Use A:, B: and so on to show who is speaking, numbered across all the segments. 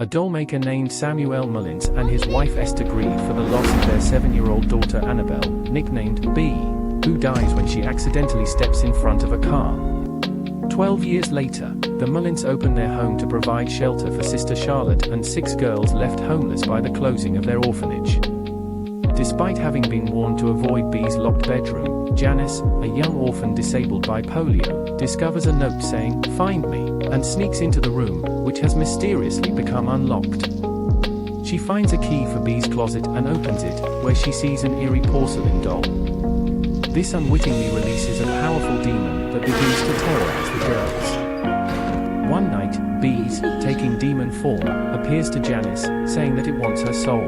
A: A dollmaker named Samuel Mullins and his wife Esther grieve for the loss of their 7-year-old daughter Annabelle, nicknamed B, who dies when she accidentally steps in front of a car. 12 years later, the Mullins open their home to provide shelter for Sister Charlotte and 6 girls left homeless by the closing of their orphanage. Despite having been warned to avoid B's locked bedroom, Janice, a young orphan disabled by polio, discovers a note saying, "Find me," and sneaks into the room, which has mysteriously become unlocked. She finds a key for B's closet and opens it, where she sees an eerie porcelain doll. This unwittingly releases a powerful demon that begins to terrorize the girls. One night, B's, taking demon form, appears to Janice, saying that it wants her soul.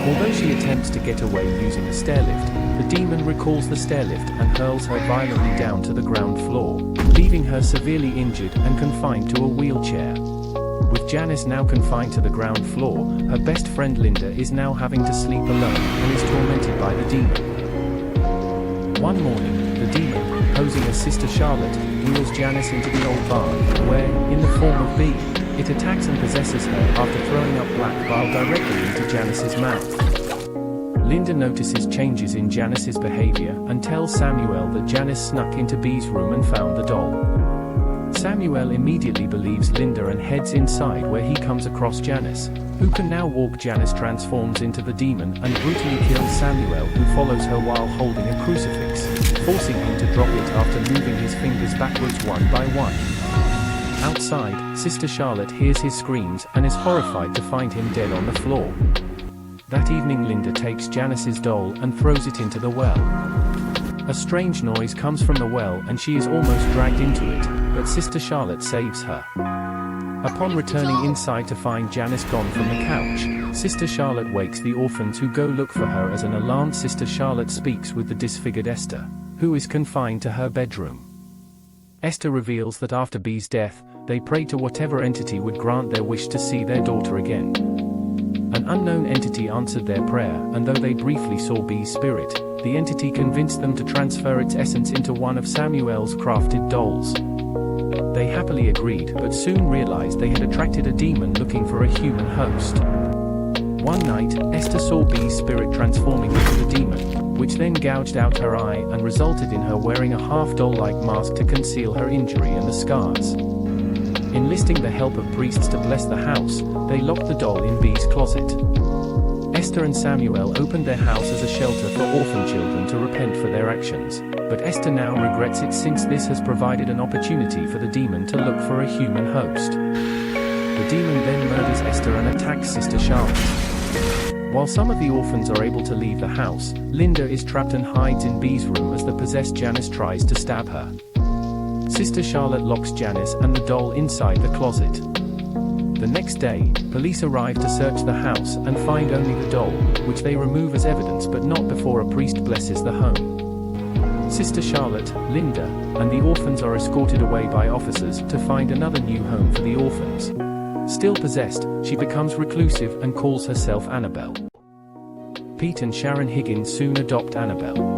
A: Although she attempts to get away using a stairlift, the demon recalls the stairlift and hurls her violently down to the ground floor, leaving her severely injured and confined to a wheelchair. With Janice now confined to the ground floor, her best friend Linda is now having to sleep alone and is tormented by the demon. One morning, the demon, posing as Sister Charlotte, wheels Janice into the old barn, where, in the form of B, it attacks and possesses her after throwing up black bile directly into Janice's mouth. Linda notices changes in Janice's behavior and tells Samuel that Janice snuck into B's room and found the doll. Samuel immediately believes Linda and heads inside, where he comes across Janice, who can now walk. Janice transforms into the demon and brutally kills Samuel, who follows her while holding a crucifix, forcing him to drop it after moving his fingers backwards one by one. Outside, Sister Charlotte hears his screams and is horrified to find him dead on the floor. That evening, Linda takes Janice's doll and throws it into the well. A strange noise comes from the well and she is almost dragged into it, but Sister Charlotte saves her. Upon returning inside to find Janice gone from the couch, Sister Charlotte wakes the orphans, who go look for her. As an alarmed Sister Charlotte speaks with the disfigured Esther, who is confined to her bedroom. Esther reveals that after B's death, they prayed to whatever entity would grant their wish to see their daughter again. An unknown entity answered their prayer, and though they briefly saw B's spirit, the entity convinced them to transfer its essence into one of Samuel's crafted dolls. They happily agreed, but soon realized they had attracted a demon looking for a human host. One night, Esther saw B's spirit transforming into the demon, which then gouged out her eye and resulted in her wearing a half-doll-like mask to conceal her injury and the scars. Enlisting the help of priests to bless the house, they locked the doll in B's closet. Esther and Samuel opened their house as a shelter for orphan children to repent for their actions, but Esther now regrets it, since this has provided an opportunity for the demon to look for a human host. The demon then murders Esther and attacks Sister Charlotte. While some of the orphans are able to leave the house, Linda is trapped and hides in B's room as the possessed Janice tries to stab her. Sister Charlotte locks Janice and the doll inside the closet. The next day, police arrive to search the house and find only the doll, which they remove as evidence, but not before a priest blesses the home. Sister Charlotte, Linda, and the orphans are escorted away by officers to find another new home for the orphans. Still possessed, she becomes reclusive and calls herself Annabelle. Pete and Sharon Higgins soon adopt Annabelle.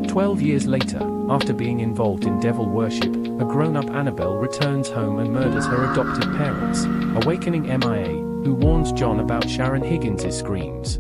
A: 12 years later, after being involved in devil worship, a grown-up Annabelle returns home and murders her adopted parents, awakening MIA, who warns John about Sharon Higgins' screams.